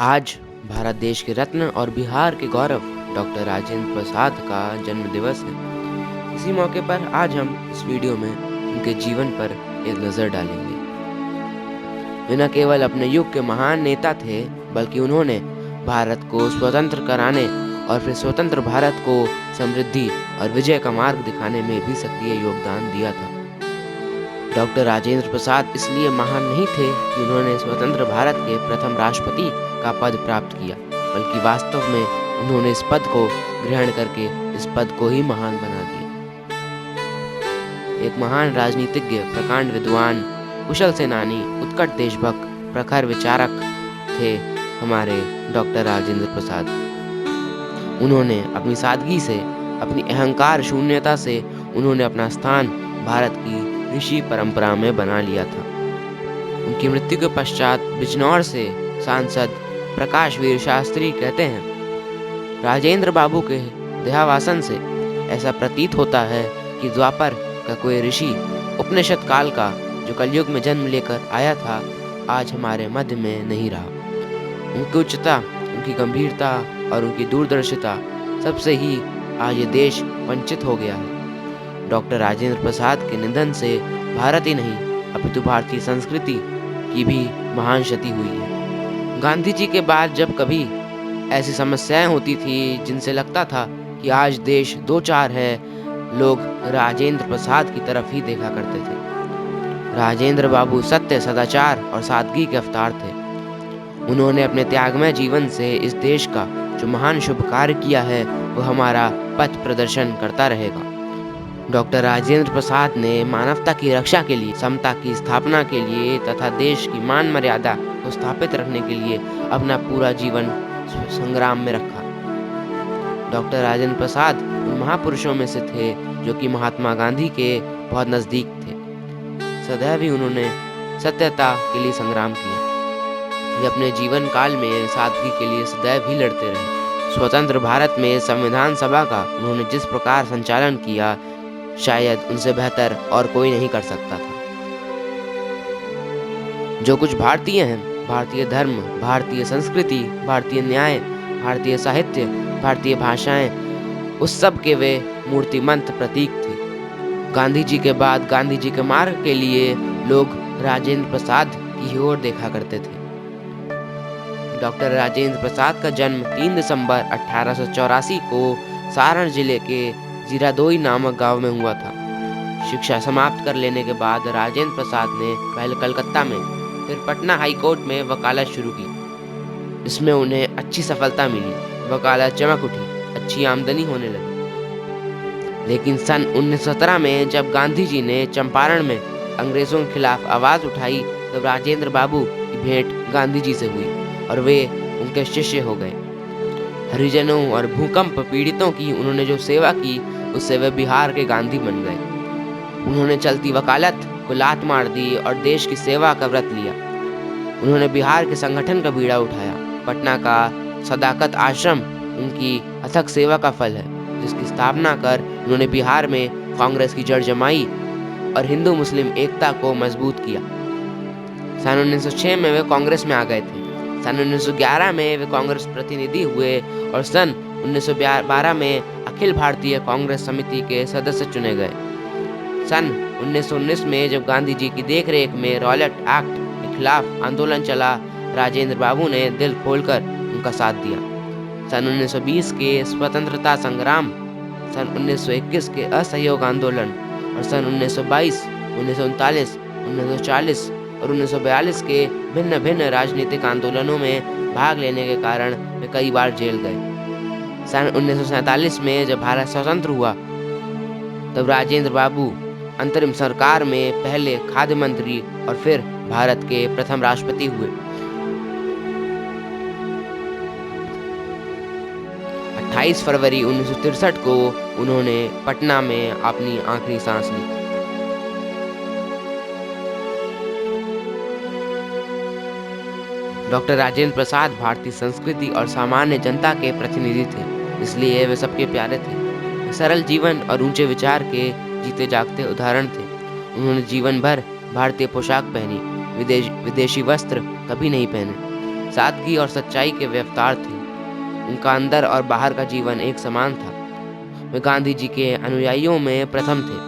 आज भारत देश के रत्न और बिहार के गौरव डॉक्टर राजेंद्र प्रसाद का जन्म दिवस है। इसी मौके पर आज हम इस वीडियो में उनके जीवन पर एक नज़र डालेंगे। वे न केवल अपने युग के महान नेता थे, बल्कि उन्होंने भारत को स्वतंत्र कराने और फिर स्वतंत्र भारत को समृद्धि और विजय का मार्ग दिखाने में भी सक्रिय योगदान दिया था। डॉक्टर राजेंद्र प्रसाद इसलिए महान नहीं थे कि उन्होंने स्वतंत्र भारत के प्रथम राष्ट्रपति का पद प्राप्त किया, बल्कि वास्तव में उन्होंने इस पद को ग्रहण करके इस पद को ही महान बना दिया। एक महान राजनीतिज्ञ, प्रकांड विद्वान, कुशल सेनानी, उत्कट देशभक्त, प्रखर विचारक थे हमारे डॉक्टर राजेंद्र प्रसाद। उन्होंने अपनी सादगी से, अपनी अहंकार शून्यता से उन्होंने अपना स्थान भारत की ऋषि परंपरा में बना लिया था। उनकी मृत्यु के पश्चात बिजनौर से सांसद प्रकाश वीर शास्त्री कहते हैं, राजेंद्र बाबू के देहावसान से ऐसा प्रतीत होता है कि द्वापर का कोई ऋषि, उपनिषद काल का, जो कलयुग में जन्म लेकर आया था, आज हमारे मध्य में नहीं रहा। उनकी उच्चता, उनकी गंभीरता और उनकी दूरदर्शिता सबसे ही आज ये देश वंचित हो गया है। डॉक्टर राजेंद्र प्रसाद के निधन से भारत ही नहीं, अपितु भारतीय संस्कृति की भी महान क्षति हुई है। गांधी जी के बाद जब कभी ऐसी समस्याएं होती थी जिनसे लगता था कि आज देश दो चार है, लोग राजेंद्र प्रसाद की तरफ ही देखा करते थे। राजेंद्र बाबू सत्य, सदाचार और सादगी के अवतार थे। उन्होंने अपने त्यागमय जीवन से इस देश का जो महान शुभ कार्य किया है, वो हमारा पथ प्रदर्शन करता रहेगा। डॉक्टर राजेंद्र प्रसाद ने मानवता की रक्षा के लिए, समता की स्थापना के लिए तथा देश की मान मर्यादा को स्थापित रखने के लिए अपना पूरा जीवन संग्राम में रखा। डॉक्टर राजेंद्र प्रसाद उन महापुरुषों में से थे जो कि महात्मा गांधी के बहुत नज़दीक थे। सदैव ही उन्होंने सत्यता के लिए संग्राम किया। वे अपने जीवन काल में सादगी के लिए सदैव ही लड़ते रहे। स्वतंत्र भारत में संविधान सभा का उन्होंने जिस प्रकार संचालन किया, शायद उनसे बेहतर और कोई नहीं कर सकता था। जो कुछ भारतीय हैं, भारतीय धर्म, भारतीय संस्कृति, भारतीय न्याय, भारतीय साहित्य, भारतीय भाषाएं, उस सब के वे मूर्तिमंत प्रतीक थे। गांधी जी के बाद गांधी जी के मार्ग के लिए लोग राजेंद्र प्रसाद की ओर देखा करते थे। डॉक्टर राजेंद्र प्रसाद का जन्म 3 दिसंबर 1884 को सारण जिले के जीरादोई नामक गांव में हुआ था। शिक्षा समाप्त कर लेने के बाद राजेंद्र प्रसाद ने पहले कलकत्ता में, फिर पटना हाई कोर्ट में वकालत शुरू की। इसमें उन्हें अच्छी सफलता मिली, वकालत चमक उठी, अच्छी आमदनी होने लगी। लेकिन सन 1917 में जब गांधी जी ने चंपारण में अंग्रेजों के खिलाफ आवाज़ उठाई, तब राजेंद्र बाबू की भेंट गांधी जी से हुई और वे उनके शिष्य हो गए। हरिजनों और भूकंप पीड़ितों की उन्होंने जो सेवा की, उससे वे बिहार के गांधी बन गए। उन्होंने चलती वकालत को लात मार दी और देश की सेवा का व्रत लिया। उन्होंने बिहार के संगठन का बीड़ा उठाया। पटना का सदाकत आश्रम उनकी अथक सेवा का फल है, जिसकी स्थापना कर उन्होंने बिहार में कांग्रेस की जड़ जमाई और हिंदू मुस्लिम एकता को मजबूत किया। सन 1906 में वे कांग्रेस में आ गए थे। सन 1911 में वे कांग्रेस प्रतिनिधि हुए और सन 1912 में अखिल भारतीय कांग्रेस समिति के सदस्य चुने गए। सन 1919 में जब गांधी जी की देखरेख में रॉयलेट एक्ट के खिलाफ आंदोलन चला, राजेंद्र बाबू ने दिल खोलकर उनका साथ दिया। सन 1920 के स्वतंत्रता संग्राम, सन 1921 के असहयोग आंदोलन और सन 1922, 1939, 1940 और 1942 के भिन्न भिन्न राजनीतिक आंदोलनों में भाग लेने के कारण वे कई बार जेल गए। सन 1947 में जब भारत स्वतंत्र हुआ, तब राजेंद्र बाबू अंतरिम सरकार में पहले खाद्य मंत्री और फिर भारत के प्रथम राष्ट्रपति हुए। 28 फरवरी 1963 को उन्होंने पटना में अपनी आखिरी सांस ली। डॉक्टर राजेंद्र प्रसाद भारतीय संस्कृति और सामान्य जनता के प्रतिनिधि थे, इसलिए वे सबके प्यारे थे। सरल जीवन और ऊंचे विचार के जीते जागते उदाहरण थे। उन्होंने जीवन भर भारतीय पोशाक पहनी, विदेशी वस्त्र कभी नहीं पहने। सादगी और सच्चाई के वे अवतार थे। उनका अंदर और बाहर का जीवन एक समान था। वे गांधी जी के अनुयायियों में प्रथम थे।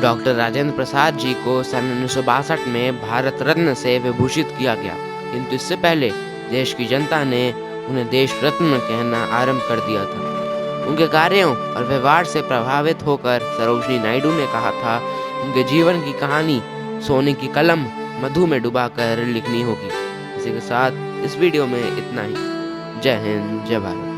डॉक्टर राजेंद्र प्रसाद जी को सन 1962 में भारत रत्न से विभूषित किया गया, किंतु इससे पहले देश की जनता ने उन्हें देश रत्न कहना आरंभ कर दिया था। उनके कार्यों और व्यवहार से प्रभावित होकर सरोजिनी नायडू ने कहा था, उनके जीवन की कहानी सोने की कलम मधु में डुबाकर लिखनी होगी। इसी के साथ इस वीडियो में इतना ही। जय हिंद, जय भारत।